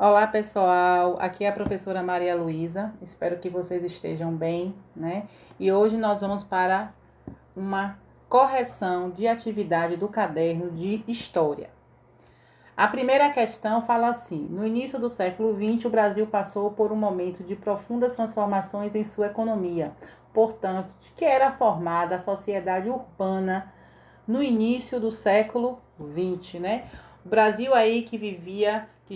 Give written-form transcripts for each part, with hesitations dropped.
Olá, pessoal. Aqui é a professora Maria Luísa. Espero que vocês estejam bem, né? E hoje nós vamos para uma correção de atividade do caderno de História. A primeira questão fala assim: no início do século XX, o Brasil passou por um momento de profundas transformações em sua economia. Portanto, de que era formada a sociedade urbana no início do século XX, né? O Brasil aí que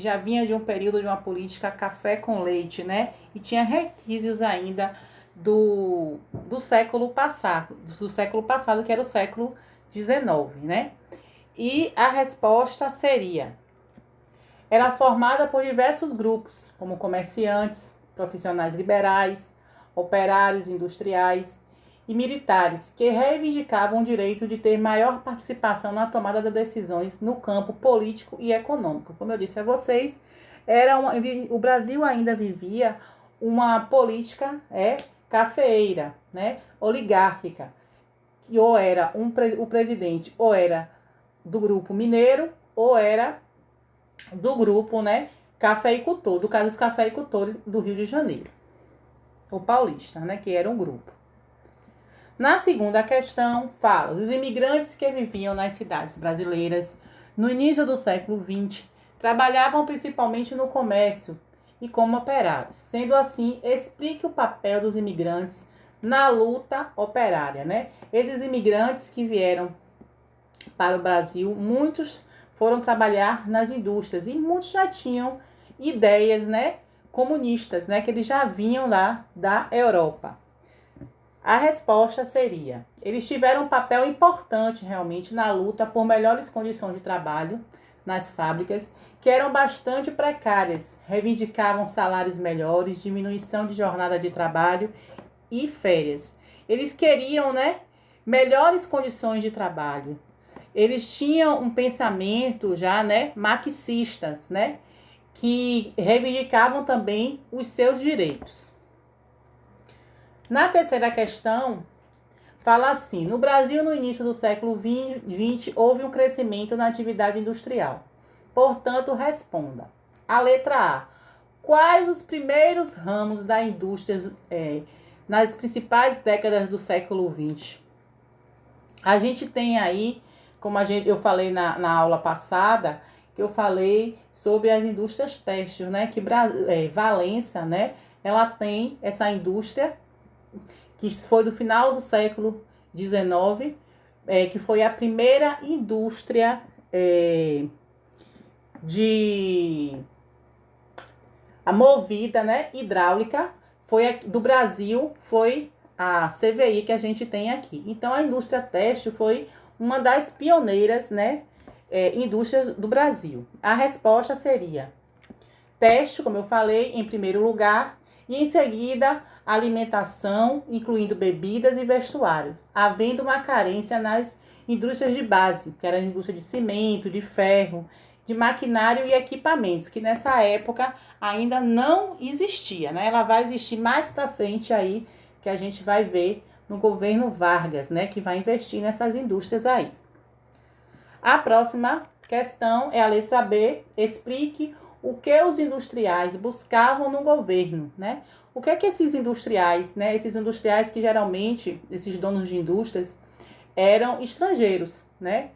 já vinha de um período de uma política café com leite, né? E tinha requisitos ainda do século passado, que era o século XIX, né? E a resposta seria: era formada por diversos grupos, como comerciantes, profissionais liberais, operários industriais e militares, que reivindicavam o direito de ter maior participação na tomada de decisões no campo político e econômico. Como eu disse a vocês, o Brasil ainda vivia uma política cafeeira, né, oligárquica, que ou era o presidente ou era do grupo mineiro ou era do grupo, né, cafeicultor, do caso dos cafeicultores do Rio de Janeiro, o paulista, né, que era um grupo. Na segunda questão, fala dos imigrantes que viviam nas cidades brasileiras no início do século XX, trabalhavam principalmente no comércio e como operários. Sendo assim, explique o papel dos imigrantes na luta operária, né? Esses imigrantes que vieram para o Brasil, muitos foram trabalhar nas indústrias e muitos já tinham ideias, né, comunistas, né, que eles já vinham lá da Europa. A resposta seria: eles tiveram um papel importante realmente na luta por melhores condições de trabalho nas fábricas, que eram bastante precárias, reivindicavam salários melhores, diminuição de jornada de trabalho e férias. Eles queriam, né, melhores condições de trabalho. Eles tinham um pensamento já, né, marxistas, né, que reivindicavam também os seus direitos. Na terceira questão, fala assim: no Brasil, no início do século XX, houve um crescimento na atividade industrial. Portanto, responda. A letra A: quais os primeiros ramos da indústria nas principais décadas do século XX? A gente tem aí, como eu falei na aula passada, que eu falei sobre as indústrias têxteis, né? Que Valença, né? Ela tem essa indústria que foi do final do século XIX, que foi a primeira indústria de a movida, né, hidráulica, foi do Brasil, foi a CVI que a gente tem aqui. Então, a indústria têxtil foi uma das pioneiras, né, indústrias do Brasil. A resposta seria têxtil, como eu falei, em primeiro lugar, e em seguida alimentação, incluindo bebidas e vestuários, havendo uma carência nas indústrias de base, que era a indústria de cimento, de ferro, de maquinário e equipamentos, que nessa época ainda não existia, né? Ela vai existir mais para frente aí, que a gente vai ver no governo Vargas, né, que vai investir nessas indústrias aí. A próxima questão é a letra B. Explique o que os industriais buscavam no governo, né? O que é que esses industriais, né? Esses industriais que geralmente, esses donos de indústrias, eram estrangeiros, né?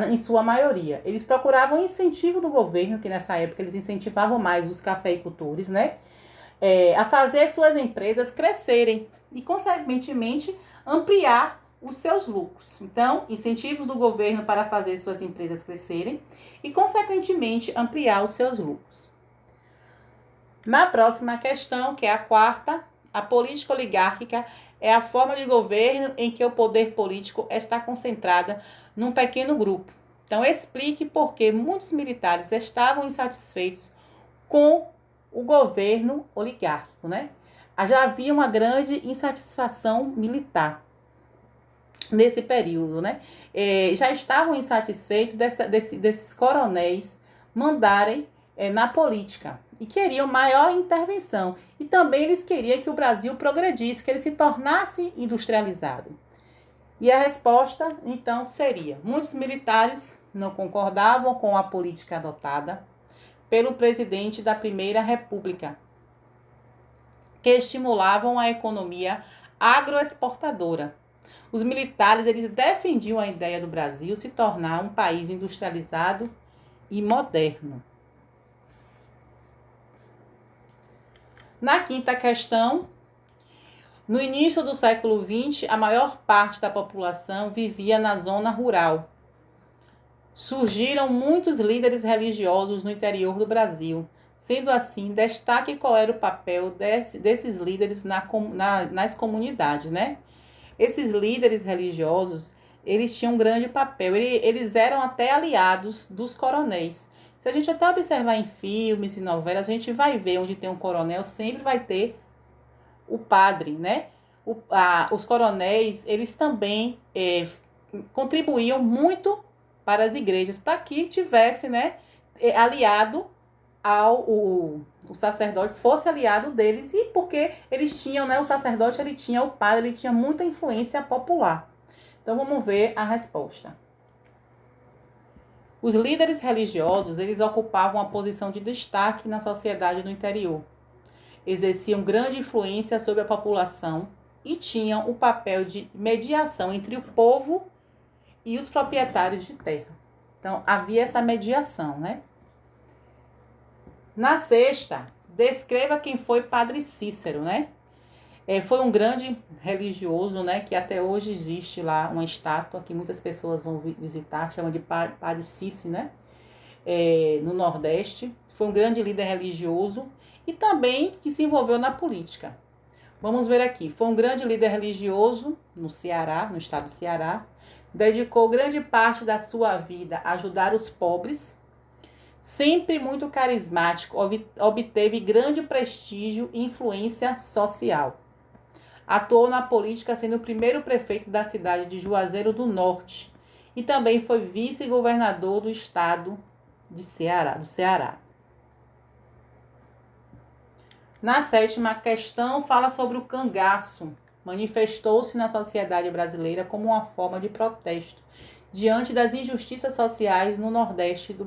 Em sua maioria. Eles procuravam incentivo do governo, que nessa época eles incentivavam mais os cafeicultores, né? A fazer suas empresas crescerem e, consequentemente, ampliar os seus lucros. Então, incentivos do governo para fazer suas empresas crescerem e, consequentemente, ampliar os seus lucros. Na próxima questão, que é a quarta, a política oligárquica é a forma de governo em que o poder político está concentrado num pequeno grupo. Então, explique por que muitos militares estavam insatisfeitos com o governo oligárquico, né? Já havia uma grande insatisfação militar nesse período, né? Já estavam insatisfeitos desses coronéis mandarem na política e queriam maior intervenção. E também eles queriam que o Brasil progredisse, que ele se tornasse industrializado. E a resposta, então, seria: muitos militares não concordavam com a política adotada pelo presidente da Primeira República, que estimulavam a economia agroexportadora. Os militares, eles defendiam a ideia do Brasil se tornar um país industrializado e moderno. Na quinta questão, no início do século XX, a maior parte da população vivia na zona rural. Surgiram muitos líderes religiosos no interior do Brasil. Sendo assim, destaque qual era o papel desses líderes nas comunidades, né? Esses líderes religiosos, eles tinham um grande papel. Eles eram até aliados dos coronéis. Se a gente até observar em filmes e novelas, a gente vai ver onde tem um coronel, sempre vai ter o padre, né? Os coronéis, eles também contribuíam muito para as igrejas, para que tivesse, né, aliado o sacerdote, fosse aliado deles, e porque eles tinham, né, o sacerdote, ele tinha o padre, ele tinha muita influência popular. Então, vamos ver a resposta. Os líderes religiosos, eles ocupavam uma posição de destaque na sociedade do interior. Exerciam grande influência sobre a população e tinham o papel de mediação entre o povo e os proprietários de terra. Então, havia essa mediação, né? Na sexta, descreva quem foi Padre Cícero, né? Foi um grande religioso, né? Que até hoje existe lá uma estátua que muitas pessoas vão visitar, chama de Padre Cícero, né? No Nordeste. Foi um grande líder religioso e também que se envolveu na política. Vamos ver aqui. Foi um grande líder religioso no Ceará, no estado do Ceará. Dedicou grande parte da sua vida a ajudar os pobres. Sempre muito carismático, obteve grande prestígio e influência social. Atuou na política sendo o primeiro prefeito da cidade de Juazeiro do Norte e também foi vice-governador do estado do Ceará. Na sétima questão, fala sobre o cangaço. Manifestou-se na sociedade brasileira como uma forma de protesto diante das injustiças sociais no Nordeste do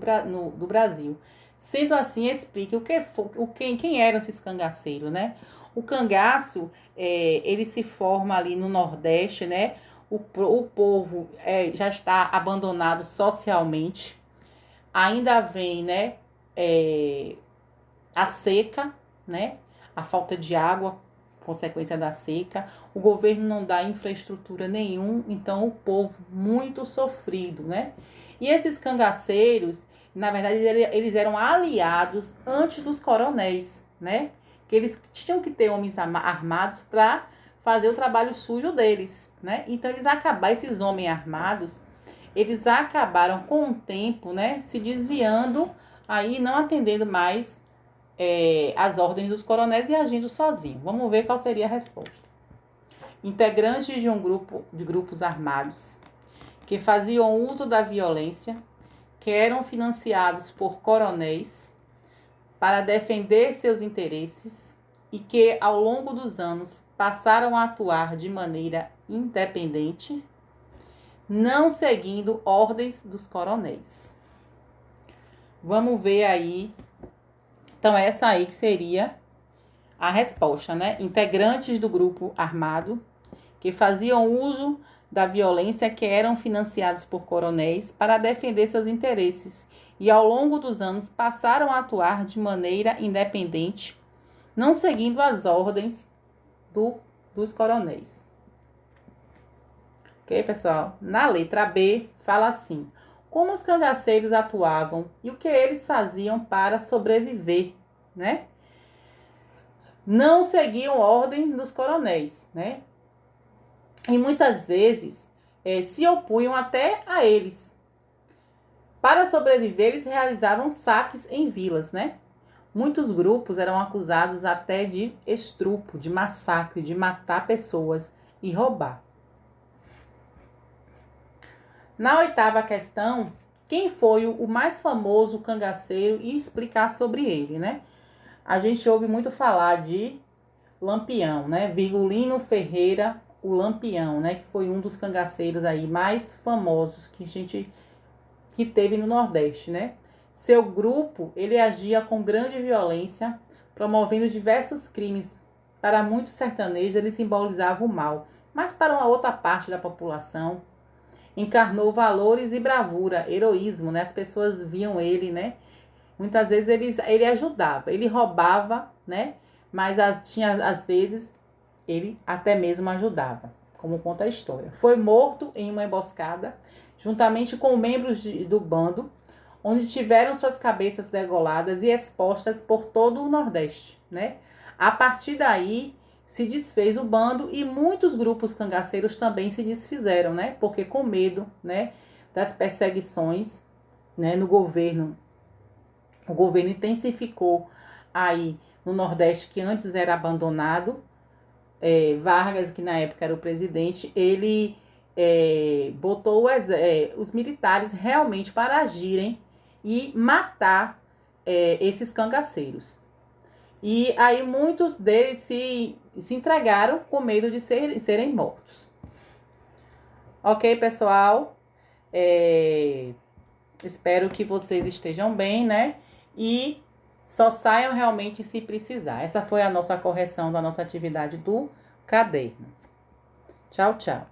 Brasil. Sendo assim, explique quem eram esses cangaceiros, né? O cangaço, ele se forma ali no Nordeste, né? O povo já está abandonado socialmente. Ainda vem, né? A seca, né? A falta de água, consequência da seca, o governo não dá infraestrutura nenhum, então o povo muito sofrido, né? E esses cangaceiros, na verdade, eles eram aliados antes dos coronéis, né? Que eles tinham que ter homens armados para fazer o trabalho sujo deles, né? Então esses homens armados, eles acabaram com o tempo, né, se desviando, aí não atendendo mais as ordens dos coronéis e agindo sozinho. Vamos ver qual seria a resposta. Integrantes de grupos armados que faziam uso da violência, que eram financiados por coronéis para defender seus interesses e que, ao longo dos anos, passaram a atuar de maneira independente, não seguindo ordens dos coronéis. Vamos ver aí. Então, essa aí que seria a resposta, né? Integrantes do grupo armado que faziam uso da violência, que eram financiados por coronéis para defender seus interesses e, ao longo dos anos, passaram a atuar de maneira independente, não seguindo as ordens dos coronéis. Ok, pessoal? Na letra B, fala assim: como os cangaceiros atuavam e o que eles faziam para sobreviver, né? Não seguiam ordem dos coronéis, né? E muitas vezes se opunham até a eles. Para sobreviver, eles realizavam saques em vilas, né? Muitos grupos eram acusados até de estupro, de massacre, de matar pessoas e roubar. Na oitava questão, quem foi o mais famoso cangaceiro e explicar sobre ele, né? A gente ouve muito falar de Lampião, né? Virgulino Ferreira, o Lampião, né? Que foi um dos cangaceiros aí mais famosos que teve no Nordeste, né? Seu grupo, ele agia com grande violência, promovendo diversos crimes. Para muitos sertanejos, ele simbolizava o mal, mas para uma outra parte da população, encarnou valores e bravura, heroísmo, né? As pessoas viam ele, né? Muitas vezes ele ajudava, ele roubava, né? Mas às vezes ele até mesmo ajudava, como conta a história. Foi morto em uma emboscada, juntamente com membros do bando, onde tiveram suas cabeças degoladas e expostas por todo o Nordeste, né? A partir daí se desfez o bando e muitos grupos cangaceiros também se desfizeram, né? Porque com medo, né, das perseguições, né, no governo, o governo intensificou aí no Nordeste, que antes era abandonado. Vargas, que na época era o presidente, ele botou os militares realmente para agirem e matar esses cangaceiros. E aí muitos deles se entregaram com medo de serem mortos. Ok, pessoal? Espero que vocês estejam bem, né? E só saiam realmente se precisar. Essa foi a nossa correção da nossa atividade do caderno. Tchau, tchau.